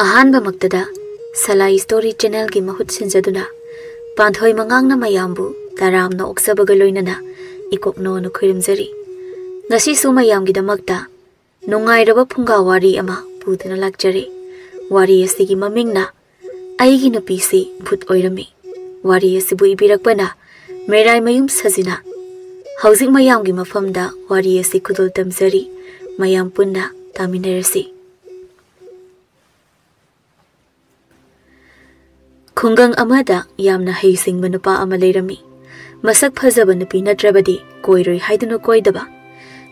अहानबा मक्तदा सलाई story channel की महूत सिंजदुना पांथोई मंगांगना मयामबु तारामना ओक्सबगा लोइनना इकोकनो खैरमजरी ngasi su mayamgidamagta nungairaba phunga wari ama puduna lakjare wari asigi mamingna aigi nupise bhoot oiramle wari asibu ibirakpana Meraimayum Sajina housing mayamgi mafamda wari asi kudul tamjari mayam punna taminarasi khungang amada yamna heisingba nupa ama leirami masak phajaba nupi natrabadi koiroi haiduna koidaba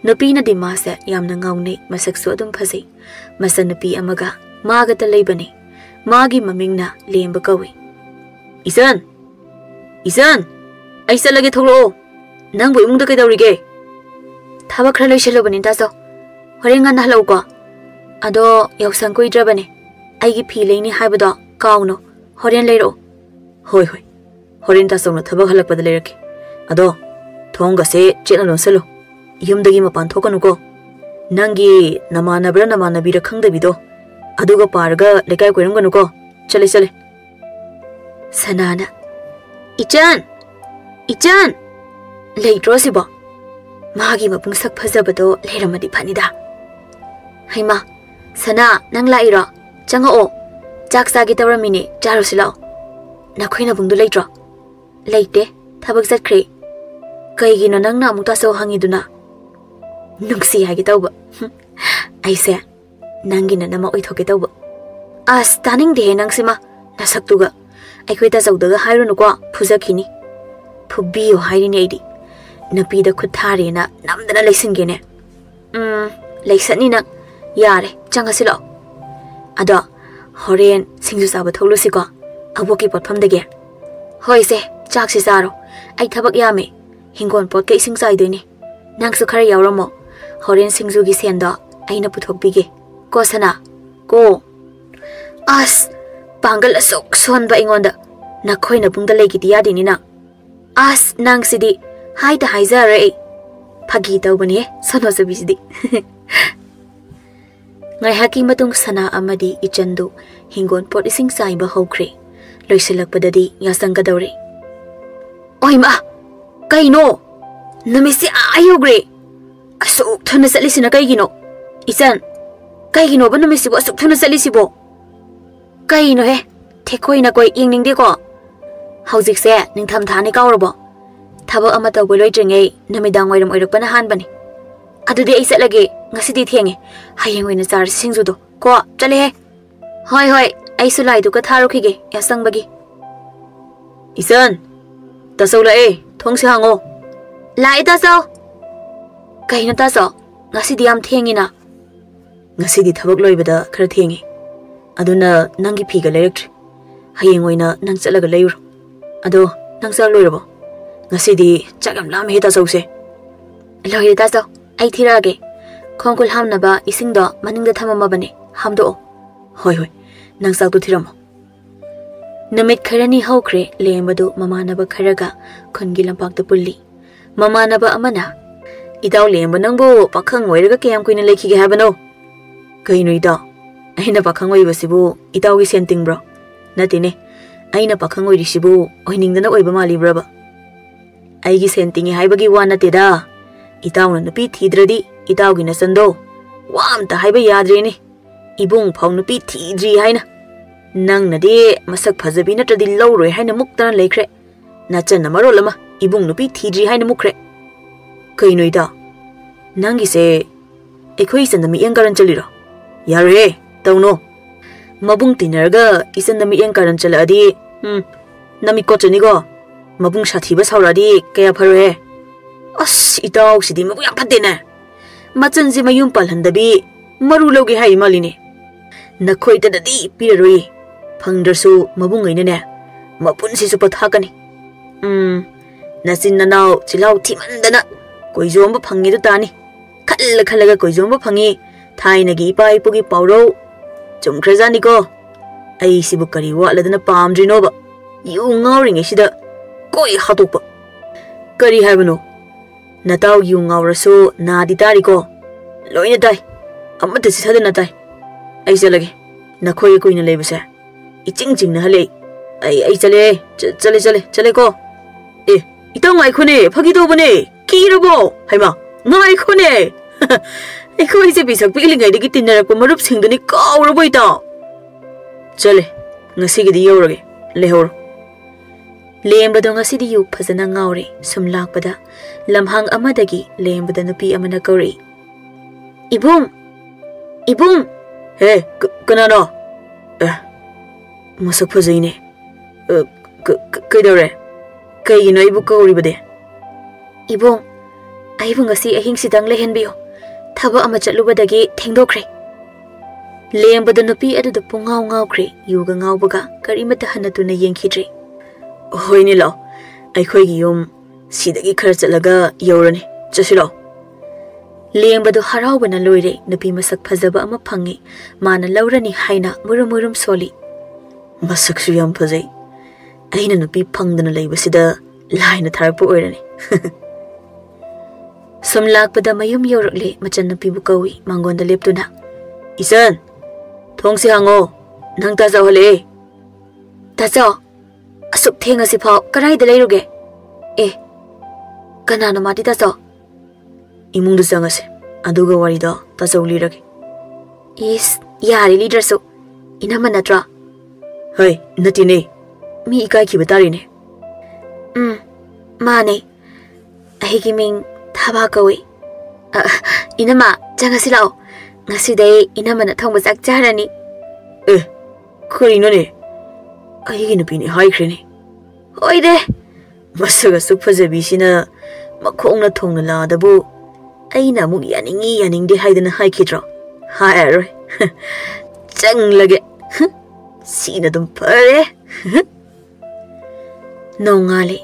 Nupi na di masa yamna ngauni masak su adum phasi masa nupi amaga maga ta leibani magi maming na lemba kawi Isan aisa lagi tholo nang bu imung da kai dawrige thaba khra loiselobani ta so horenga na halo ko ado yausang ko idrabani aigi phi leini haibado kauno horen leiro hoi horen ta songna thaba halak bad leirake ado thonga se chena lonselo yumdagi mapan thokanuko nangi namanabra namanabira khangdabido aduga parga lekai koiramganuko chale sanana ichan leitro sibo magi mapung sak phajabado leiramadi phanida haima sana nang lairo changao chak sagi tawramini charusilo nakhoina bungdu leitro leite thabak satkhre kaigino nangna amukta so hangiduna nungsi hagi tauba aise nangina nama oithoke tauba as taning de nangsima nasaktuga aikhoita zawdaga hairunuko phujakhini phubbiyo hairini aidi napida khuthari na namdana leisingene leisani na yare changasilo ado horen singju saba tholosiko aboki potphamdege hoise chakse saro ai thabak yame hingon pot ke ising sai doini nangsu khara yawramo horen singju gi sendo aina puthokbige ko sana ko as pangal asok sonba ingonda nakhoina bungda legidi yadini na as nang sidi haida haizare phagi tawbani sono sabisidi ngai haki matung sana amadi ichandu hingon pot ising sai ba hokre loisilakpadadi yasanga dawre oima kaino namisi ayogre asuk thuna salisina kaigino isan kaigino ba namisi bo asuk thuna salisibo kaino he thekoina koi ingning ko haujik se ningtham thani kawrabo thaba amata boloi tringai namidang wairam oirakpana hanbani adudi ai satlage ngasidi thenge hayeng oina char singju do ko chale he hoi ai sulai du ka tharukhige yasangbagi isan tasawla thongsi hango lai tasaw kaina tasaw ngasidi yam thengina ngasidi thabak loibada khara thengi aduna nangi phiga leirak hayeng oina nang chalaga leur ado nang sa loirabo ngasidi chagam lam he tasaw se loire tasaw ai thirage khongkul hamnaba isingdo maningda thamama bane hamdo hoi nang sa tu thiramo namit kharani hokre lembadu mamanaba kharaga khongi lampak ta pulli mamanaba amana idaw lemba nangbo pakhang oiraga kayam kuina lekhige habano kaino ida aina pakhang oibasibu idaw gi senting bro natine aina pakhang oirisibu oiningdana oiba mali braba aigi senting haibagi wana teda idawna nupi thidradi idaw gi nasando wamta haiba yadreni ibung phau nupi thidri haina nang nade masak phajabi natradi lawroi haina muktana lekhre nachan marolama ibung nupi thidri haina mukre kaino ida nangi se ekhoi sandami engkaran chaliro yare tawno mabung tinarga isandami engkaran chaladi nami kochani go mabung sathiba sauradi kaya phare as itaw sidi mabu yam phatena machan je mayum palhandabi maru logi hai maline nakhoi tadadi piraroi phangdarsu mabung ainane mapun si supa thakani nasin nanaw chilaw thimandana koizomba phangi du tani khalaga koizomba phangi thainagi ipa ipugi pawro chumkhrajani ko ai sibu kari waladana pamdrino ba yu ngawring sida koi hatokpa kari habano nataw yu ngawrasu nadi tari ko loina dai amata si sadana dai ai jalage Nakoi kuina lebase. Iching ching na hale. Ai chale ko. Itong ngai khone phagi do bane. Ki rabo. Haima. Ngai khone. Ai khoi se bisak pi lingai degi tinnarak pa marup sing dani kaw rabo ita. Chale. Ngasi gi di yorage. Lehor. Lembado ngasi di yu phajana ngaure sumlak pada lamhang amadagi lembada nupi amana kauri. Ibung. Hey, kanano. Masak phajai ne. Kaidore. Kaigino ibu kauri bade. Ibung. Aibu ngasi ahing sidang lehenbiyo. Thaba ama chatlubadagi thengdokre. Lembada nupi adu da pungaw ngawkre yuga ngawbaga karimata hanatuna yengkhidre. Hoi ni lao. Aikhoi gi yum sidagi khara chatlaga yorani. Chasilo. Lembado haraubana loire nupi masak phajaba ama phangi mana laurani haina murum soli. Masak su yam phajai. Aina nupi phangdana leibasida laina tharpu oirani. Samlakpada mayum yorakle machan nupi bu kawi mangonda leptuna. Isan. Thongsi hango. Nang tajaw hale. Tajaw. Asuk thenga si phau karai da leiruge. Kanana mati tajaw. Imungdu sangase. Aduga wari da tajaw lirage. Yari leadersu. Inama natra. Hai, nati ne. Mi ikai ki batari ne. Mane. Ahigi ming thaba kawi. Inama jangasi lao. Ngasiday inama na thong basak charani. Kuri no ne. Ahigi nupi ne haikre ne. Hoi de. Masaga sukfajabi sina makhong na thong na la dabu. Aina mug yaning de haidana haikidro. Hair. Chang lage. Sina dum pare. Nongali.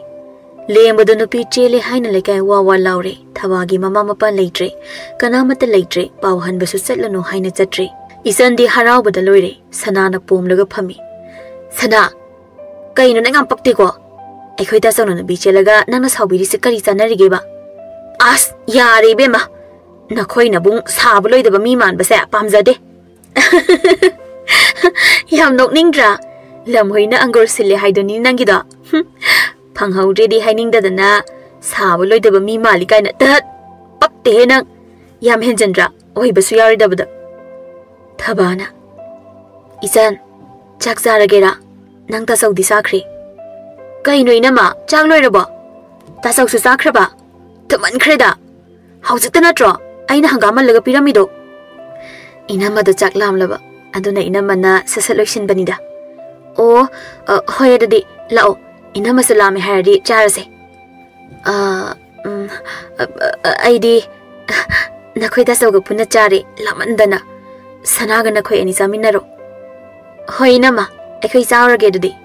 Lembado nupi chele haina lekai wawa laure. Thawagi mama mapa leitre. Kanamata leitre. Pauhan basu setlano haina chatre. Isan di harau bada loire. Sana na pom laga phami. Sana. Kaino na ngam pakti ko. Aikhoi ta sawna nabi chelaga nangna sawbiri se kari chanarige ba. As yare bema. Nakhoi na bung sabu loidaba mi man base pamjade. Yam nokningdra. Lamhoina angor sile haidoni nangida. Phanghaude hainingdadana sabu loidaba mi mali kaina tat pakte he nang yam henjandra oibasu yaridabada. Thabana. Isan chak zaragera nang tasaw di sakri. Kaino inama chak loiraba. Tasaw su sakraba. Taman kreda. Haujita natro aina hangama laga piramido. Inama da chak lamlaba. Aduna inama na sasaloisin banida. O hoya dadi lao. Inama salami hardi charase. Aidi nakhoi tasaw ga puna chari lamandana. Sanaga nakhoi ani saminaro. Hoi inama aikhoi saurage dadi.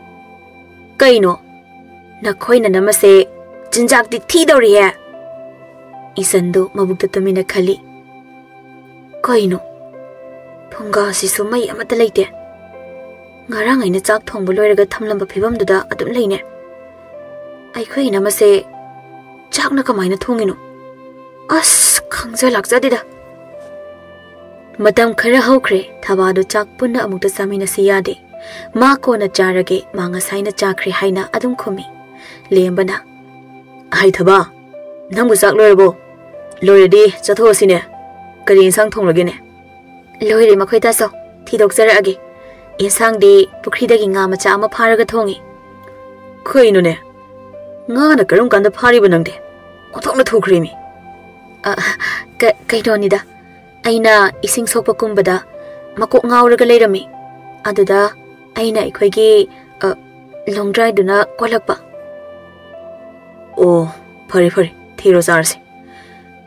Kaino nakhoi na namase jinjak di thidori he. Isandu mabukta tamina khali. Kaino Funga si sumai amata leite. Ngarang aina chak thongbu loiraga thamlamba phibamduda adum leine. Aikhoi namase chakna kamaina thonginu. As khangja lakjadida. Matam khara hokre thawadu chak punna amukta samina siyade. Ma ko na charage manga saina chakre haina adum khumi. Lembana. Ai thaba. Nangbu chak loirabo. Loiradi chatho sine. Kari insang thonglage ne. Loire makhoi taso. Thidok jarage. Insang de pukhridagi nga macha ama pharaga thongi. Khoino ne. Nga na karum kanda phariba nangde. Othokna thukrimi. Kaidonida. Aina ising sokpa kumbada makok ngawraga leirami. Aduda aina ikhoigi long drive duna kolakpa. Oh, phari thiro zarse.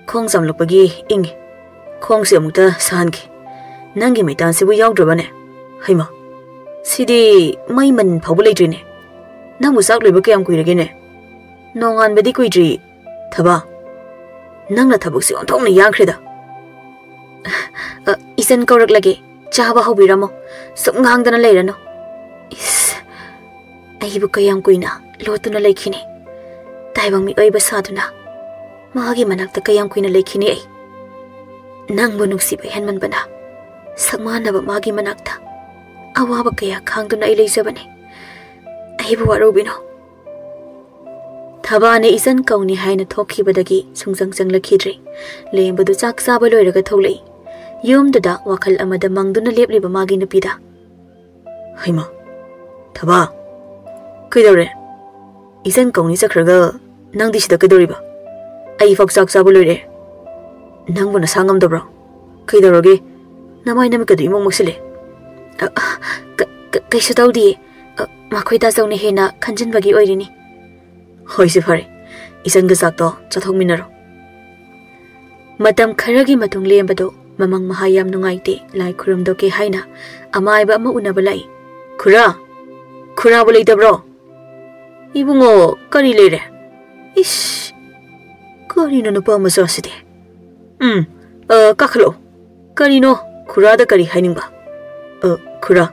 Khong samlapagi ingi. Khong se amukta sahanki. Nangi maitan sibu yawdrabane. Haima. Sidi mai man phawbu leidrine. Nangbu sak loiba kayam kuirage ne. Nongan badi kuidri. Thaba. Nangna thabuk si onthokna yangreda. Isan kaurak lage. Chaba hawbiramo. Suk ngangdana leirano. Aibu kayam kuina. Lotuna leikhini. Taibang mi oiba saduna. Magi manakta kayam kuina leikhini ai. Nangbu nungsiba henman bana. Sakmanaba magi manakta. अवाब कया खांगदुना आई लेजबने अहिबु वारोबिनो थबाने इसन कौनी हाइना थोखिबदगी सुंजंग जंगलखिद्रे लेंबदु चाक चाबा लोइरगा थौलै युमदुदा वाखल अमदा मंगदुना लेपलिबा मागी नुपीदा हैमा थबा कइदौरे इसन कौनी चखरगा नंगदि सिदा कइदौरिबा I fuck चाक चाबा लोइरे नंगबु नसा ngамदब्रो कइदौरगे नमाय नम कदि मोंग मक्सिले कैसु तौदि मखोइदा जौने हेना खंजनबगी ओइरिनी होइसे फरे इसन ग चाक तो चथोंमिनरो मतम खरगी मतुंग लेंबदो ममंग महायाम नुंगाइते लाई खुरमदो के हाइना अमाइबा अमा उनबा लाई खुरा बो लेदब्रो इबुंगो करी लेरे इस करीनो नुपा मसासिदे काखलो करीनो खुरादा करी हाइनिंबा खुरा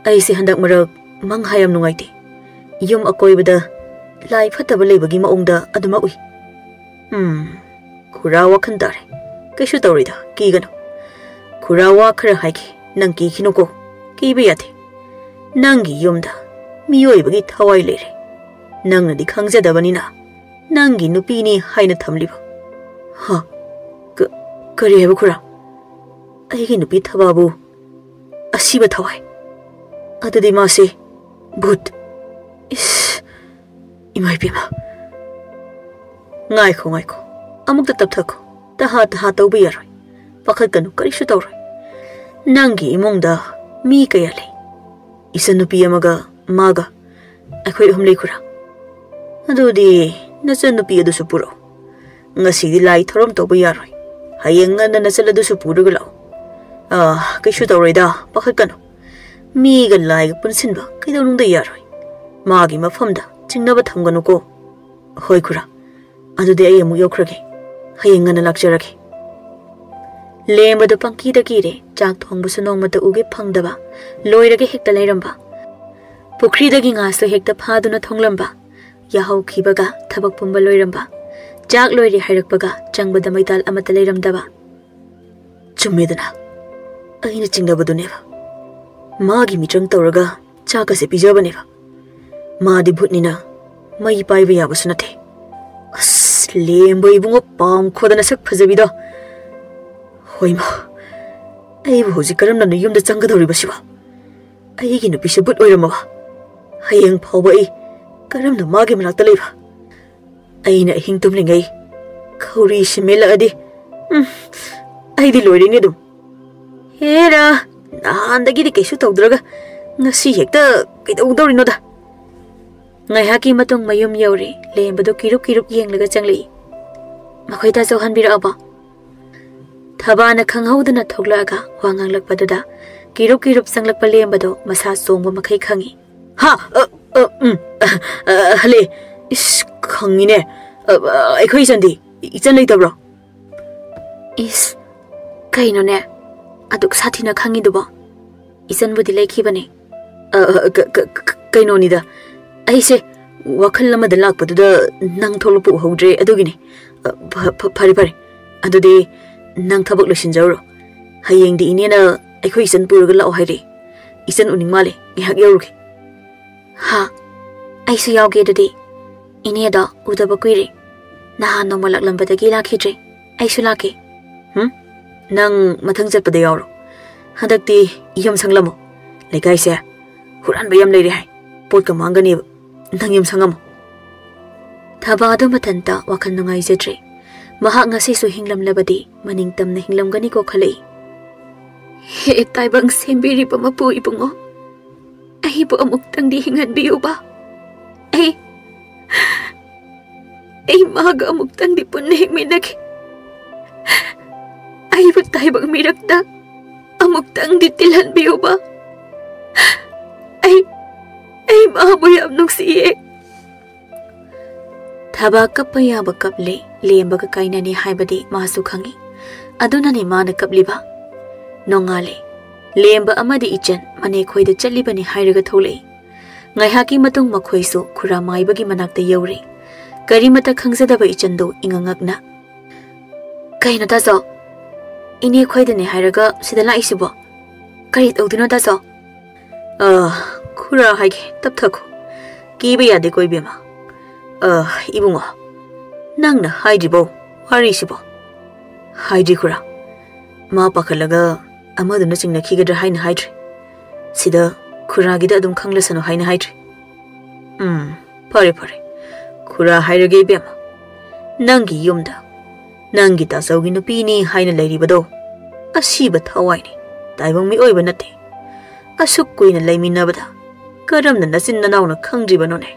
ऐसे हंदक मरक मंग हायाम नुंगाइते युम अकोइबदा लाई फतबा लेबगी मओंगदा अदुमा उइ खुरा वाखन तारे कैसु तौरिदा कीगनो खुरा वा खरा हाइकी नंग कीखिनोको कीबा यादे नंगी युमदा मियोइबगी थवाई लेरे नंगनदि खंगजदबनिना नंगी नुपीनी हाइना थमलिबा हा करी हेबु खुरा अहिगी नुपी थबाबु असिबा थवाई अदुदि मासे भूत इस इमाई Pema ngaiko amukta tapthako taha tauba yaroi pakhatkanu karisu tawroi nangi imongda mi kaya le isan nupi amaga maga akhoi humlei khura adudi nasan nupi adusu puro ngasi di lai thorom tawba yaroi hayeng ngana nasal adusu puruga law kaisu tawroi da pakhatkanu mi ga lai ga punsinba kaidawnungda yaroi magi mafamda chingnaba thamganu ko hoi khura अदुदे आई अमु योख्रगे हयेंग ngana lakjarage लेंबदो पंकी द कीरे चाक थोंबसु नोंमत उगे फंगदबा लोइरगे हेक्ता लेरंबा पुखरी दगी ngaसो हेक्ता फादुना थोंगलंबा याहौ खिबगा थबक पुंबा लोइरंबा चाक लोइरे हाइरकबगा चंगबदा मैताल अमत लेरंदबा चुम्मेदना अहिना चिंगबदुनेबा मागी मित्रंग तौरगा चाकसे पिजबनेबा मादी भूतनिना मई पाइबा याबसु नथे लेंबो इबुंगो पाम खोदना सक फजबिदो होइमा आइबु होजि करमना युमदा चंगदौरिबसिबा आइगी नुपिसे बुट ओइरमबा हयेंग फावबा आई करमना मागे मनाक्ता लेबा आइना हिंग तुमलिंगै खौरी सिमेलादि आइदि लोइरिने दुम Hera नांदगिदि कैसु तौद्रगा ngasi hekta kaidौदौरिनोदा ngaihaki matong mayum yauri lembado kirup yenglaga changli makhoida jauhanbiraba thabana khanghaudana thoklaga wanganglakpadada kirup changlakpa lembado masa chongba makhai khangi ha hale is khangine aikhoi sandi ichan leitabro is kaino ne aduk sathina khangi duba ichan budi leikhibane kaino nida ऐसे वखल लमद लाकपदुदा नंग थोलपु होद्रे अदुगिने फरे अदुदे नंग थबक लसिनजरो हयेंदि इनेना अखोइ सन पुरगा लाओ हाइरे इसन उनिंग माले इहाक यौरुगे हा ऐसे यावगे ददि इनेदा उदब कुइरे नहान नोमा लाकलंबदगी लाखिद्रे ऐसु लाके नंग मथंग चटपदा यावरो हदक्ति यम संगलमो लेकाइसे हुरानबा यम लेरे हाइ पोटका मांगनी नंग यम संगमो थबादो मथंता वखल नुंगाइजद्रे महाक ngasisu hinglamlabadi maningtamna hinglamgani ko khalei he taibang sembiri pamapu ibungo ai bo amuktang di hingan biuba ai maga amuktang di punhing minaki ai bo taibang mirakta amuktang di tilhan biuba ai mahaboyam nuksiye thaba kapaya bakaple लेंबग काइनानी हाइबदि मासु खंगी अदुनानी माना कपलिबा नोंगाले लेंब अमदि इचन मने खोइद चलिबनि हाइरगा थोले ngaihaki matung makhoisu khura maibagi manakta yore karimata khangsadaba ichandu ingangakna kaina ta so ine khoidane hairaga sidala isibo kari tawdino ta so Khura hai ke tap thako. Ki ba yade koi bema. Ibungo. Nang na haidi bo. Wari si bo. Haidi khura. Ma pakalaga amadu na singna khigadra haina haidri. Sida khura gida adum khanglasano haina haidri. Pare. Khura hairage bema. Nangi yumda. Nangi ta saugi nupi ni haina lairibado. Asiba thawai ni. Taibang mi oiba nate. Asuk kuina laiminabada. Karamna nasin nanauna khangdriba none.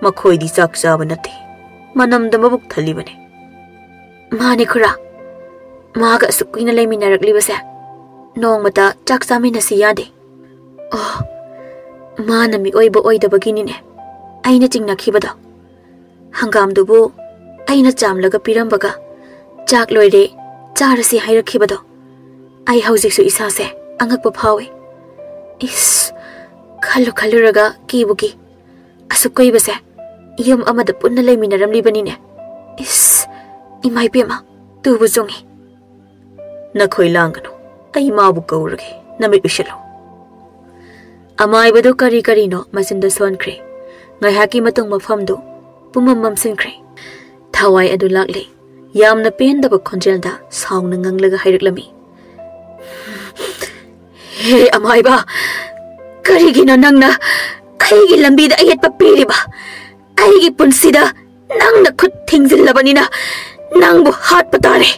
Makhoi di sak chaba nate. Manamda mabuk thalibane. Mani khura. Maga asuk kuina laiminarakliba sa. Nongmata chak chaminasi yade. Mana mi oiba oidabagini ne. Aina chingnakhibada. Hangamdubu aina chamlaga pirambaga. Chak loire charasi hairakhibado. Ai haujiksu isase angakpa phawe. Is khaluraga kibuki. Asukoi base yum amada punna laiminaramlibani ne. Is imai pema tubu zongi. Nakhoi langano. Ai mabu kaurage namit ushalo. Amai badu kari no masinda sonkre. Ngai haki matung mafamdo pumam mamsinkre. Thawai adu lakle. Yamna pendaba khonjelda saungna nganglaga hairaklami. Hey amai ba. Karigino nangna aigi lambida ayetpa piriba. Aigi punsida nangna khut thingzillabanina nangbu hatpa tare.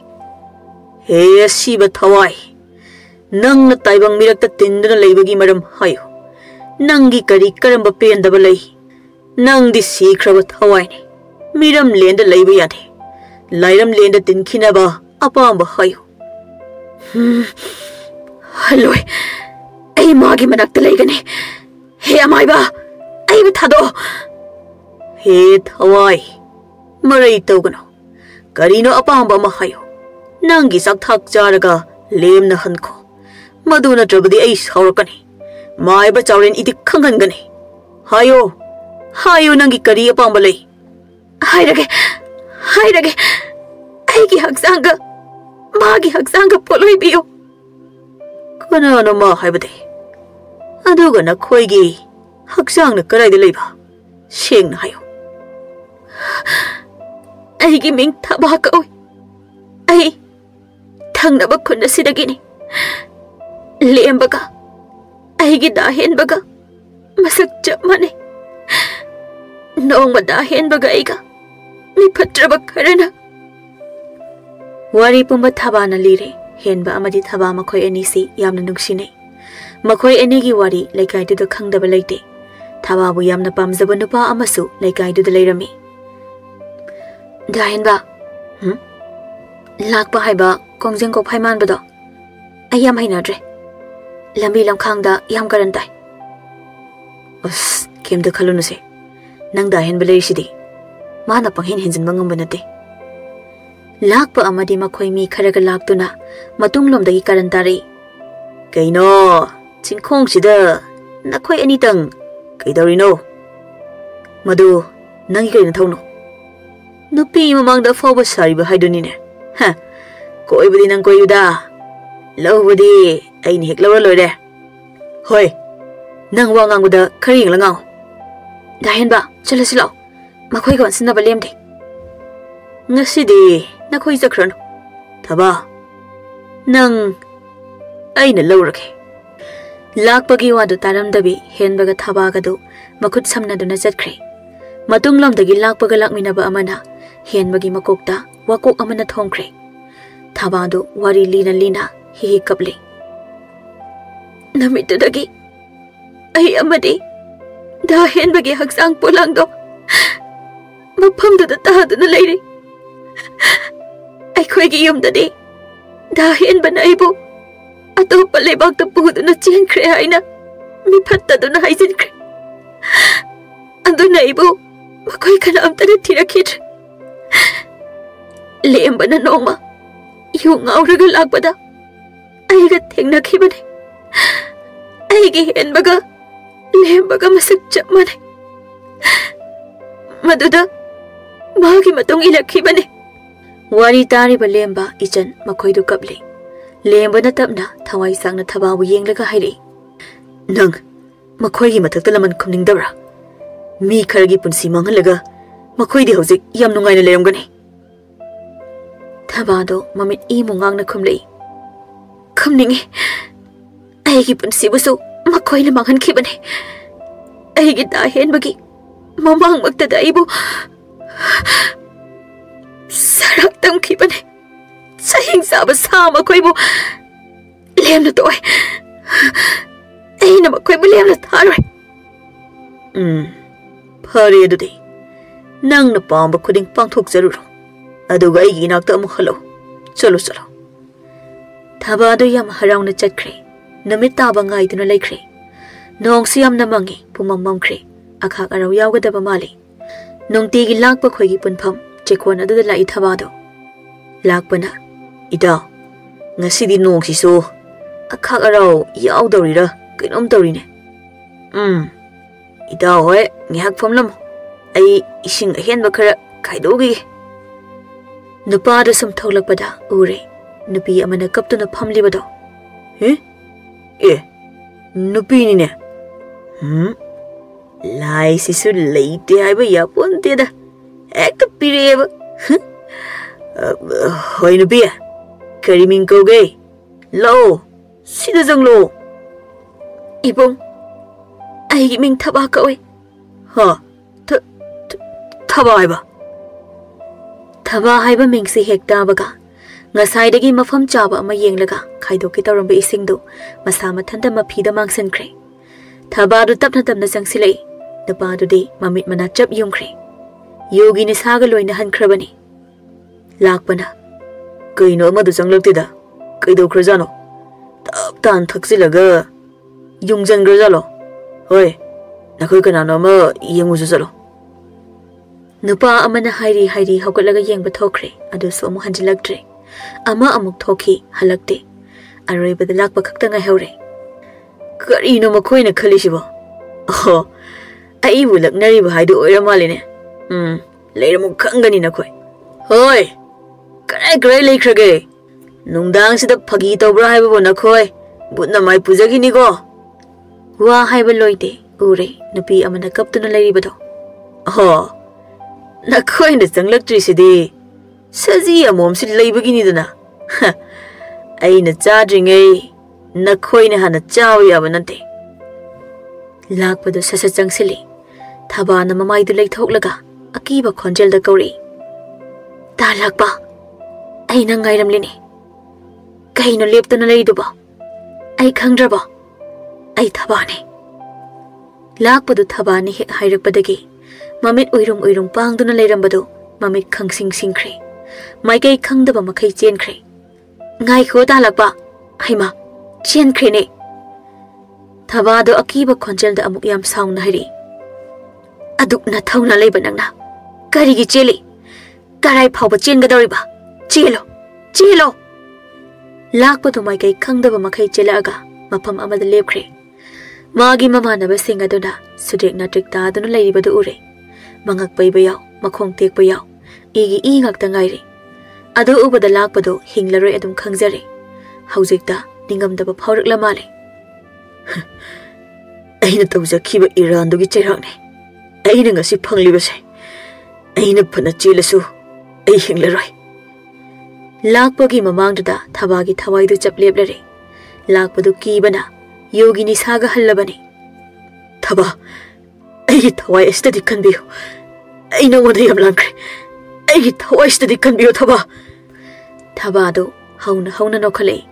Hey asiba thawai. Nangna taibang mirakta tinduna leibagi maram hayo. Nangi kari karamba pendaba lei. Nangdi sikraba thawai ni. Miram lenda leiba yade. Lairam lenda tinkhinaba apamba hayo. Halloi. Ai magi manakta leigane. He amai ba. Ai thado. He thawai. Marai tawgano. Karino apamba mahayo. Nangi sak thak jaraga lemna hanko. Maduna trabadi ai saurakani. Mai ba chawren iti khangangani. Hayo nangi kari apamba lei. Hairage. Aigi haksanga. Magi haksanga poloi biyo. Kanano ma haibade. Aduga na khoigi haksangna karaida leiba. Sengna hayo. Aigi ming thaba kaoi. Ai thangnaba khunna sidagini. Lembaga. Aigi dahenbaga. Masak chap mane. Nongma dahenbaga aiga. Mipatraba karana. Wari pumba thaba na lire. Henba amadi thaba makhoi anisi yamna nungshine. Makhoi anigi wari laikai du khangdaba leite. Thaba bu yamna pamjaba nupa amasu laikai du leirami. Dahenba. Lakpa haiba kongjeng ko phaiman bado. Ayam hainadre. Lambi lamkhangda yam karantai. Kimda khalunuse. Nang dahenba leisidi. Mana panghin hinjinba ngambanate. Lakpa amadi makhoi mi kharaga laktuna matunglomdagi karantari. Kaino chingkhongchida nakhoi anitang kaidorino. Madu nangi kaina thauno. Nupi mamangda fawba sariba haidunine. Koibudi nang koyuda. Lawbudi aini hek lawra loire. Hoi. Nang wa nganguda khari nglangao. Dahenba chalasilo. Makhoi gon sinaba lemde. Ngasidi nakhoi zakhrano. Thaba. Nang aina lawrake. Lakpagi wadu taramdabi henbaga thabagadu makut samnaduna chatkre. Matunglomdagi lakpaga lakminaba amana henbagi makokta wakok amana thongkre. Thabadu wari lina hi kapli. Namitudagi ai amadi da henbagi haksang polangdo mafamdada tahaduna leiri. Aikhoigi yumdadi da henbana aibu atopa lebakta puduna chenkre haina mifattaduna haijinkre. Aduna aibu makhoi kana amtana thirakidre. Lembana nongma yu ngauraga lakpada aiga thengnakhibane. Aigi henbaga lembaga masak chap mane. Maduda magi matong ilakhibane. Wari tariba lemba ichan makhoidu kapli. Lemba na tapna thawai sangna thababu yenglaga hairi. Nang ꯃꯈꯣꯏꯒꯤ ꯃꯊꯛꯇ ꯂꯃꯟ ꯈꯨꯝꯅꯤꯡꯗꯕ꯭ꯔꯥ? ꯃꯤ ꯈꯔꯒꯤ ꯄꯨꯟꯁꯤ ꯃꯥꯡꯍꯜꯂꯒ ꯃꯈꯣꯏꯗꯤ ꯍꯧꯖꯤꯛ ꯌꯥꯝ ꯅꯨꯡꯉꯥꯏꯅ ꯂꯩꯔꯝꯒꯅꯤ꯫ ꯊꯕꯥꯗꯣ ꯃꯃꯤꯠ ꯏꯃꯨ ꯉꯥꯡꯅ ꯈꯨꯝꯂꯛꯏ꯫ ꯈꯨꯝꯅꯤꯡꯉꯤ꯫ ꯑꯩꯒꯤ ꯄꯨꯟꯁꯤꯕꯨꯁꯨ ꯃꯈꯣꯏꯅ ꯃꯥꯡꯍꯟꯈꯤꯕꯅꯤ꯫ ꯑꯩꯒꯤ ꯗꯥ ꯍꯦꯟꯕꯒꯤ ꯃꯃꯥꯡꯃꯛꯇꯗ ꯑꯩꯕꯨ ꯁꯔꯥꯛ ꯇꯝꯈꯤꯕꯅꯤ꯫ ꯆꯍꯤꯡ ꯆꯥꯕ ꯁꯥ ꯃꯈꯣꯏꯕꯨ ꯂꯦꯝꯅ ꯇꯣꯛꯑꯣꯏ꯫ ꯑꯩꯅ ꯃꯈꯣꯏꯕꯨ ꯂꯦꯝꯅ ꯊꯥꯔꯣꯏ꯫ ꯐꯔꯦ ꯑꯗꯨꯗꯤ ꯅꯪꯅ ꯄꯥꯝꯕ ꯈꯨꯗꯤꯡ ꯄꯥꯡꯊꯣꯛꯆꯔꯨꯔꯣ꯫ ꯑꯗꯨꯒ ꯑꯩꯒꯤ ꯏꯅꯥꯛꯇ ꯑꯃꯨꯛ ꯍꯜꯂꯣ꯫ ꯆꯠꯂꯣ ꯆꯠꯂꯣ꯫ ꯊꯕꯥꯗꯣ ꯌꯥꯝ ꯍꯔꯥꯎꯅ ꯆꯠꯈ꯭ꯔꯦ꯫ ꯅꯨꯃꯤꯠ ꯇꯥꯕ ꯉꯥꯏꯗꯨꯅ ꯂꯩꯈ꯭ꯔꯦ꯫ ꯅꯣꯡꯁꯨ ꯌꯥꯝꯅ ꯃꯪꯉꯤ꯫ ꯄꯨꯃꯝ ꯃꯝꯈ꯭ꯔꯦ꯫ ꯑꯈꯥꯛ ꯑꯔꯥꯎ ꯌꯥꯎꯒꯗꯕ ꯃꯥꯜꯂꯤ꯫ ꯅꯨꯡꯇꯤꯒꯤ ꯂꯥꯛꯄ ꯈꯣꯏꯒꯤ ꯄꯨꯟꯐꯝ ꯆꯦꯛꯀꯣꯟ ꯑꯗꯨꯗ ꯂꯥꯛꯏ ꯊꯕꯥꯗꯣ꯫ ꯂꯥꯛꯄꯅ, ꯏꯇꯥꯎ, ꯉꯁꯤꯗꯤ ꯅꯣꯡꯁꯤꯁꯨ ꯑꯈꯥꯛ ꯑꯔꯥꯎ ꯌꯥꯎꯗꯧꯔꯤꯔ ꯀꯩꯅꯣꯝ ꯇꯧꯔꯤꯅꯦ꯫ ꯏꯇꯥꯎ ꯍꯣꯏ ꯉꯥꯏꯍꯥꯛ ꯐꯝꯂꯝꯃꯨ꯫ ꯑꯩ ꯏꯁꯤꯡ ꯑꯍꯦꯟꯕ ꯈꯔ ꯈꯥꯏꯗꯣꯛꯈꯤꯒꯦ꯫ ꯅꯨꯄꯥꯗ ꯁꯨꯝ ꯊꯣꯛꯂꯛꯄꯗ ꯎꯔꯦ ꯅꯨꯄꯤ ꯑꯃꯅ ꯀꯞꯇꯨꯅ ꯐꯝꯂꯤꯕꯗꯣ꯫ ꯅꯨꯄꯤꯅꯤꯅꯦ꯫ ꯂꯥꯏꯁꯤꯁꯨ ꯂꯩꯇꯦ ꯍꯥꯏꯕ ꯌꯥꯄꯣꯟꯇꯦꯗ, ꯍꯦꯛꯇ ꯄꯤꯔꯛꯑꯦꯕ꯫ ꯍꯣꯏ ꯅꯨꯄꯤ, ꯀꯔꯤ ꯃꯤꯡ ꯀꯧꯒꯦ? ꯂꯥꯛꯑꯣ, ꯁꯤꯗ ꯆꯪꯂꯣ꯫ ꯏꯕꯨꯡ, ꯑꯩꯒꯤ ꯃꯤꯡ ꯊꯕꯥ ꯀꯧꯏ꯫ ꯊꯕꯥ ꯍꯥꯏꯕ? ꯊꯕꯥ ꯍꯥꯏꯕ ꯃꯤꯡꯁꯤ ꯍꯦꯛ ꯇꯥꯕꯒ ꯉꯁꯥꯏꯗꯒꯤ ꯃꯐꯝ ꯆꯥꯕ ꯑꯃ ꯌꯦꯡꯂꯒ ꯈꯥꯏꯗꯣꯛꯀꯦ ꯇꯧꯔꯝꯕ ꯏꯁꯤꯡꯗꯨ ꯃꯁꯥ ꯃꯊꯟꯇ ꯃꯐꯤꯗ ꯃꯥꯡꯁꯤꯟꯈ꯭ꯔꯦ꯫ ꯊꯕꯥꯗꯨ ꯇꯞꯅ ꯇꯞꯅ ꯆꯪꯁꯤꯜꯂꯛꯏ꯫ ꯅꯨꯄꯥꯗꯨꯗꯤ ꯃꯃꯤꯠ ꯃꯅꯥ ꯆꯞ ꯌꯨꯡꯈ꯭ꯔꯦ꯫ ꯌꯨꯒꯤ ꯅꯤꯁꯥꯒ ꯂꯣꯏꯅ ꯍꯟꯈ꯭ꯔꯕꯅꯤ꯫ ꯂꯥꯛꯄꯅ, ꯀꯩꯅꯣ ꯑꯃꯗꯨ ꯆꯪꯂꯛꯇꯦꯗ, ꯀꯩꯗꯧꯈ꯭ꯔꯖꯥꯠꯅꯣ? ꯇꯞ ꯇꯥꯟ ꯊꯛꯆꯤꯜꯂꯒ ꯌꯨꯡꯖꯟꯈ꯭ꯔꯖꯥꯠꯂꯣ? ꯍꯣꯏ, ꯅꯈꯣꯏ ꯀꯅꯥꯅꯣ ꯑꯃ ꯌꯦꯡꯉꯨꯁꯨ ꯆꯠꯂꯣ꯫ ꯅꯨꯄꯥ ꯑꯃꯅ ꯍꯥꯏꯔꯤ ꯍꯥꯏꯔꯤ ꯍꯧꯒꯠꯂꯒ ꯌꯦꯡꯕ ꯊꯣꯛꯈ꯭ꯔꯦ꯫ ꯑꯗꯨꯁꯨ ꯑꯃꯨꯛ ꯍꯟꯖꯤꯜꯂꯛꯇ꯭ꯔꯦ꯫ ꯑꯃ ꯑꯃꯨꯛ ꯊꯣꯛꯈꯤ, ꯍꯜꯂꯛꯇꯦ꯫ ꯑꯔꯣꯏꯕꯗ ꯂꯥꯛꯄ ꯈꯛꯇ ꯉꯥꯏꯍꯧꯔꯦ꯫ ꯀꯔꯤꯅꯣ ꯃꯈꯣꯏꯅ ꯈꯜꯂꯤꯁꯤꯕꯣ? ꯑꯩꯕꯨ ꯂꯛꯅꯔꯤꯕ ꯍꯥꯏꯗꯨ ꯑꯣꯏꯔ ꯃꯥꯜꯂꯤꯅꯦ꯫ ꯂꯩꯔꯝꯃꯨ ꯈꯪꯒꯅꯤ ꯅꯈꯣꯏ꯫ ꯍꯣꯏ, ꯀꯔꯥꯏ ꯀꯔꯥꯏ ꯂꯩꯈ꯭ꯔꯒꯦ? ꯅꯨꯡꯗꯥꯡꯁꯤꯗ ꯐꯥꯒꯤ ꯇꯧꯕ꯭ꯔꯥ ꯍꯥꯏꯕꯕꯨ ꯅꯈꯣꯏ ꯕꯨꯠꯅ ꯃꯥꯏ ꯄꯨꯖꯈꯤꯅꯤꯀꯣ꯫ ꯋꯥ ꯍꯥꯏꯕ ꯂꯣꯏꯗꯦ ꯎꯔꯦ ꯅꯨꯄꯤ ꯑꯃꯅ ꯀꯞꯇꯨꯅ ꯂꯩꯔꯤꯕꯗꯣ꯫ ꯅꯈꯣꯏꯅ ꯆꯪꯂꯛꯇ꯭ꯔꯤꯁꯤꯗꯤ ꯁꯖꯤ ꯑꯃꯣꯝꯁꯤ ꯂꯩꯕꯒꯤꯅꯤꯗꯅ꯫ ꯑꯩꯅ ꯆꯥꯗ꯭ꯔꯤꯉꯩ ꯅꯈꯣꯏꯅ ꯍꯥꯟꯅ ꯆꯥꯕ ꯌꯥꯕ ꯅꯠꯇꯦ꯫ ꯂꯥꯛꯄꯗꯨ ꯁꯠ ꯁꯠ ꯆꯪꯁꯤꯜꯂꯤ꯫ ꯊꯕꯥꯅ ꯃꯃꯥꯏꯗꯨ ꯂꯩꯊꯣꯛꯂꯒ ꯑꯀꯤꯕ ꯈꯣꯟꯖꯦꯜꯗ ꯀꯧꯔꯛꯏ꯫ ꯇꯥ ꯂꯥꯛꯄ, ꯑꯩ ꯅꯪ ꯉꯥꯏꯔꯝꯂꯤꯅꯤ꯫ ꯀꯩꯅꯣ ꯂꯦꯞꯇꯨꯅ ꯂꯩꯔꯤꯗꯨꯕꯣ? ꯑꯩ ꯈꯪꯗ꯭ꯔꯕꯣ? ꯑꯩ ꯊꯕꯥꯅꯤ꯫ ꯂꯥꯛꯄꯗꯨ ꯊꯕꯥꯅꯤ ꯍꯦꯛ ꯍꯥꯏꯔꯛꯄꯗꯒꯤ ꯃꯃꯤꯠ ꯎꯏꯔꯨꯝ ꯎꯏꯔꯨꯝ ꯄꯥꯡꯗꯨꯅ ꯂꯩꯔꯝꯕꯗꯨ ꯃꯃꯤꯠ ꯈꯪꯁꯤꯡ ꯁꯤꯡꯈ꯭ꯔꯦ꯫ ꯃꯥꯏꯀꯩ ꯈꯪꯗꯕ ꯃꯈꯩ ꯆꯦꯟꯈ꯭ꯔꯦ꯫ ꯉꯥꯏꯈꯣ ꯇꯥꯂꯛꯄ, ꯍꯩꯃꯥ, ꯆꯦꯟꯈ꯭ꯔꯦꯅꯦ꯫ ꯊꯕꯥꯗꯣ ꯑꯀꯤꯕ ꯈꯣꯟꯖꯦꯜꯗ ꯑꯃꯨꯛ ꯌꯥꯝ ꯁꯥꯎꯅ ꯍꯥꯏꯔꯛꯏ꯫ ꯑꯗꯨꯛ ꯅꯊꯧꯅ ꯂꯩꯕ ꯅꯪꯅ ꯀꯔꯤꯒꯤ ꯆꯦꯜꯂꯤ? ꯀꯔꯥꯏ ꯐꯥꯎꯕ ꯆꯦꯟꯒꯗꯧꯔꯤꯕ? ꯆꯦꯜꯂꯣ, ꯆꯦꯜꯂꯣ꯫ ꯂꯥꯛꯄꯗꯨ ꯃꯥꯏꯀꯩ ꯈꯪꯗꯕ ꯃꯈꯩ ꯆꯦꯜꯂꯛꯑꯒ ꯃꯐꯝ ꯑꯃꯗ ꯂꯦꯞꯈ꯭ꯔꯦ꯫ ꯃꯥꯒꯤ ꯃꯃꯥꯟꯅꯕꯁꯤꯡ ꯑꯗꯨꯅ ꯁꯨꯗꯦꯛ ꯅꯥꯇ꯭ꯔꯤꯛ ꯇꯥꯗꯨꯅ ꯂꯩꯔꯤꯕꯗꯨ ꯎꯔꯦ꯫ ꯃꯉꯛ ꯄꯩꯕ ꯌꯥꯎ, ꯃꯈꯣꯡ ꯇꯦꯛꯄ ꯌꯥꯎ, ꯏꯒꯤ ꯏ ꯉꯥꯛꯇ ꯉꯥꯏꯔꯦ꯫ ꯑꯗꯨ ꯎꯕꯗ ꯂꯥꯛꯄꯗꯨ ꯍꯤꯡꯂꯔꯣꯏ ꯑꯗꯨꯝ ꯈꯪꯖꯔꯦ꯫ ꯍꯧꯖꯤꯛꯇ ꯅꯤꯡꯉꯝꯗꯕ ꯐꯥꯎꯔꯛꯂ ꯃꯥꯜꯂꯦ꯫ ꯑꯩꯅ ꯇꯧꯖꯈꯤꯕ ꯏꯔꯥꯟꯗꯨꯒꯤ ꯆꯩꯔꯥꯛꯅꯤ ꯑꯩꯅ ꯉꯁꯤ ꯐꯪꯂꯤꯕꯁꯦ꯫ ꯑꯩꯅ ꯐꯅ ꯆꯦꯜꯂꯁꯨ ꯑꯩ ꯍꯤꯡꯂꯔꯣꯏ꯫ ꯂꯥꯛꯄꯒꯤ ꯃꯃꯥꯡꯗꯨꯗ ꯊꯕꯥꯒꯤ ꯊꯋꯥꯏꯗꯨ ꯆꯞ ꯂꯦꯞꯂꯔꯦ꯫ ꯂꯥꯛꯄꯗꯨ ꯀꯤꯕꯅ ꯌꯨꯒꯤ ꯅꯤꯁꯥꯒ ꯍꯜꯂꯕꯅꯤ꯫ ꯊꯕꯥ, ꯑꯩꯒꯤ ꯊꯋꯥꯏ ꯑꯁꯤꯗꯗꯤ ꯀꯟꯕꯤꯌꯨ꯫ ꯑꯩ ꯅꯉꯣꯟꯗ ꯌꯥꯝ ꯂꯥꯟꯈ꯭ꯔꯦ꯫ ꯑꯩꯒꯤ ꯊꯋꯥꯏꯁꯤꯗꯗꯤ ꯀꯟꯕꯤꯌꯨ ꯊꯕꯥ꯫ ꯊꯕꯥꯗꯨ ꯍꯧꯅ ꯍꯧꯅ ꯅꯣꯛꯈꯠꯂꯛꯏ꯫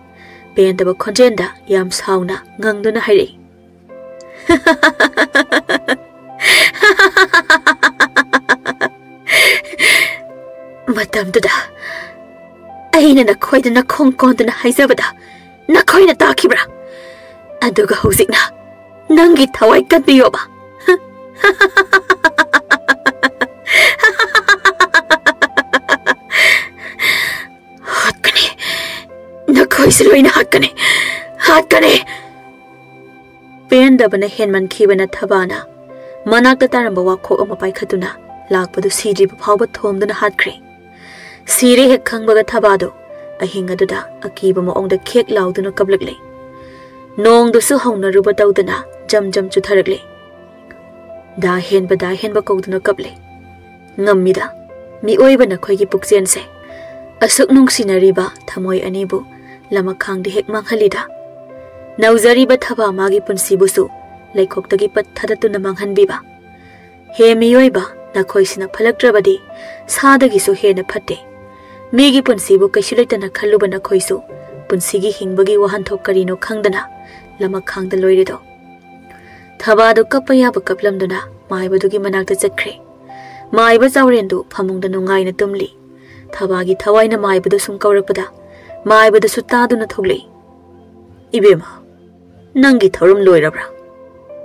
ꯄꯦꯟꯗꯕ ꯈꯣꯟꯖꯦꯜꯗ ꯌꯥꯝ ꯁꯥꯎꯅ ꯉꯪꯗꯨꯅ ꯍꯥꯏꯔꯛꯏ꯫ ꯃꯇꯝꯗꯨꯗ ꯑꯩꯅ ꯅꯈꯣꯏꯗ ꯅꯈꯣꯡ ꯀꯣꯟꯗꯨꯅ ꯍꯥꯏꯖꯕꯗ ꯅꯈꯣꯏꯅ ꯇꯥꯈꯤꯕ꯭ꯔꯥ? ꯑꯗꯨꯒ ꯍꯧꯖꯤꯛꯅ ꯅꯪꯒꯤ ꯊꯋꯥꯏ ꯀꯟꯕꯤꯌꯣꯕ꯫ ꯍꯥꯠꯀꯅꯤ, ꯅꯈꯣꯏꯁꯨ ꯂꯣꯏꯅ ꯍꯥꯠꯀꯅꯤ, ꯍꯥꯠꯀꯅꯤ꯫ ꯄꯦꯟꯗꯕꯅ ꯍꯦꯟꯃꯟꯈꯤꯕꯅ ꯊꯕꯥꯅ ꯃꯅꯥꯛꯇ ꯇꯥꯔꯝꯕ ꯋꯥꯈꯣꯛ ꯑꯃ ꯄꯥꯏꯈꯠꯇꯨꯅ ꯂꯥꯛꯄꯗꯨ ꯁꯤꯗ꯭ꯔꯤꯕ ꯐꯥꯎꯕ ꯊꯣꯝꯗꯨꯅ ꯍꯥꯠꯈ꯭ꯔꯦ꯫ ꯁꯤꯔꯦ ꯍꯦꯛ ꯈꯪꯕꯒ ꯊꯕꯥꯗꯨ ꯑꯍꯤꯡ ꯑꯗꯨꯗ ꯑꯀꯤꯕ ꯃꯑꯣꯡꯗ ꯈꯦꯛ ꯂꯥꯎꯗꯨꯅ ꯀꯞꯂꯛꯂꯦ꯫ ꯅꯣꯡꯗꯨꯁꯨ ꯍꯧꯅꯔꯨꯕ ꯇꯧꯗꯅ jam jam chutharagle da hen ba kauduna kaple ngammida mi oiba na khoi gi pukchen se asuk nung sinari ba thamoi ani bu lama khang di hek mang halida nauzari ba thaba magi punsi busu laikhok tagi pat thadatu na manghan bi ba he mi oiba na khoi sina phalaktra badi sadagi su he na phatte migi punsi bu kaishilita na khallu bana khoi su punsi gi hingbagi wahan thok karino khangdana lama khang da loire do thaba do kapaya ba kaplam duna mai badugi manak ta chakre mai ba zawren du phamung da nungai na tumli thaba gi thawai na mai badu sum kaurakpada mai badu su ta duna thogle ibema nangi thorum loirabra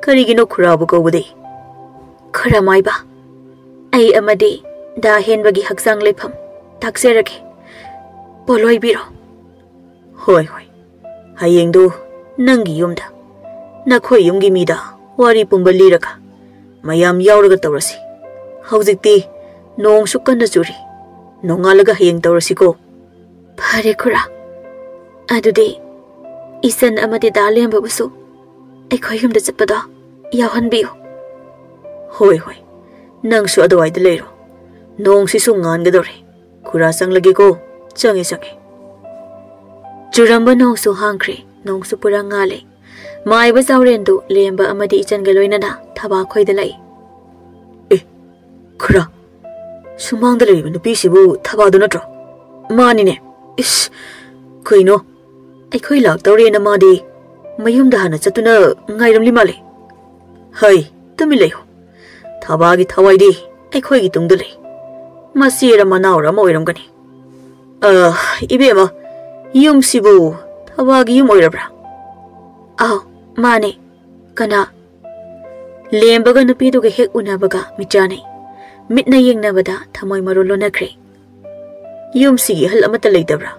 karigino khurabu ko bude khara mai ba ai amade da hen bagi haksang lepham takserake poloi biro hoi hoi hayeng du nangi yumda na khoi yumgi mida wari pumbali raka mayam yauraga tawrasi haujikti nong sukana juri nongalaga hayeng tawrasi ko phare khura adude isan amade dalem babusu ai khoi yumda chappada yahan biyo hoi hoi nang su adwai de leiro nong si sungan gadore khura sang lagi ko change churamba nong su hangkre nong su pura ngale mai ba zawren du lemba amadi ichan galoina na thaba khoi de lai e khura sumang de leiba nupi sibu thaba du natro mani ne is khoino ai khoi lak tawre na ma di mayum da hana chatuna ngairam li male hai tumi leho thaba gi thawai di ai khoi gi tung de le masi ra manau ra moiram gani ibema yum sibu thaba gi yum oirabra aw mane kana lembaga nupi du ge hek unabaga michane mitna yengna bada thamoi marolo na kre yum sigi hal amata leidabra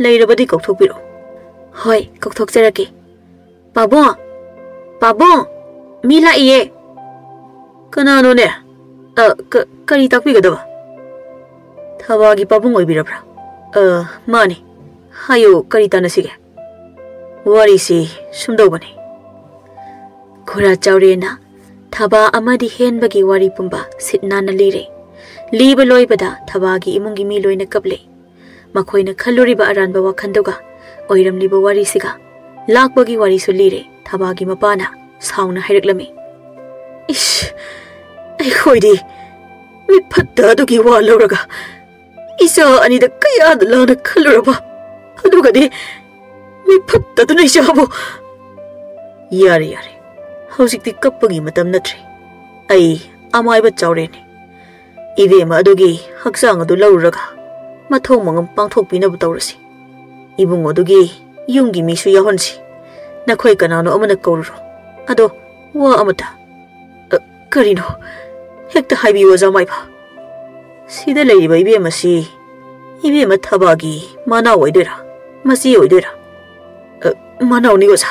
leirabadi kokthok biro hoi kokthok jarake pabo mi la iye kana no ne kari takpi gadaba thaba gi pabung oibirabra mane hayo kari tanasige wari si sumdobani khura chaurena thaba amadi hen bagi wari pumba sitna na lire liba loibada thaba gi imungi mi loina kaple makhoina khalluri ba aranba wakhandoga oiram liba wari siga lakbagi wari su lire thaba gi mapana sauna haireklami ish ai khoidi mi phatta du gi wa loraga isa ani da kaya da lana khalluraba aduga de mi phatta du nei jabo yare hausikti kappagi matam natri ai amai ba chawre ni ibe ma adugi haksang adu lauraga mathong mangam pangthok pina bu tawrasi ibung adugi yunggi mi su yahonsi nakhoi kanano amana kawru ado wa amata karino hekta haibi waza mai ba sida lei ba ibe masi ibe ma thabagi mana oidera masi oidera mana oni waza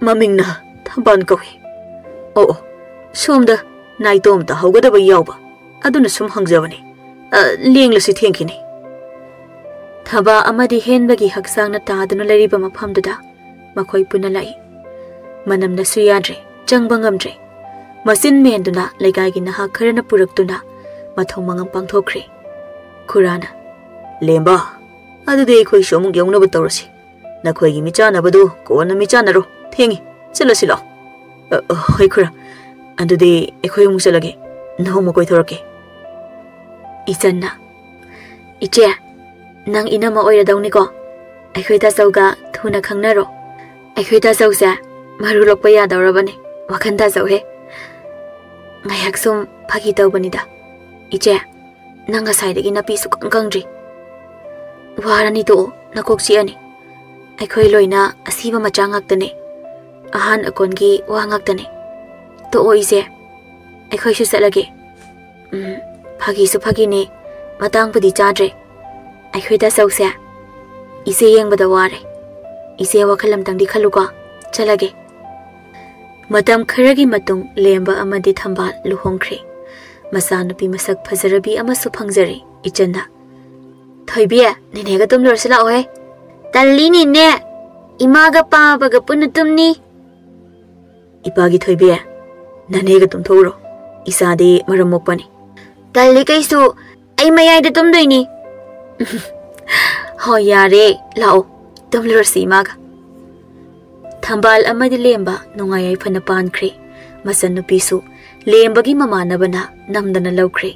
mamingna thamban kawi somda naitom ta haugadaba yawba aduna sum hangjabani lenglasi thengkini thaba amadi henbagi haksangna taaduna lariba maphamduda makhoi puna lai manamna su yadre changba ngamdre masin menduna legai gi naha kharana puraktuna mathong mangam pangthokre khurana lemba adude khoi somung yongna ba tawrasi nakhoi gi michana badu kona michana ro thengi chalasi lo hoi khura adude ekhoi mung chalage nahoma koi thorake ichanna iche nang inama oira dawni ko ekhoi ta sauga thuna khangnaro ekhoi ta sausa maru lokpa ya dawrabani wakhan ta sau he ngayak sum phagi tawbani da iche nanga sai degi napi su kangkangri warani to nakok chi ani ekhoi loina asiba macha ngaktane ahan akongi wa ngaktane to oise ekhoi su salage phagi su phagi ne matang pudi chadre ekhoi ta sausa ise yengbada ware ise wakhalam tangdi khaluka chalage matam kharagi matung lemba amadi thamba luhongkhre masa nupi masak phajarabi ama su phangjari ichanna thoibia ninega tum lorsila ohe talli ni ne imaga pabaga punutumni Ipagi thoibe nanega tumthoro isade maramokpani Tali kaisu ai mayai da tumdoini. ho yare lao tumlursi maga thambal amadi lemba nungayai phana pankre masan nupi su lembagi mamanabana namdana lawkre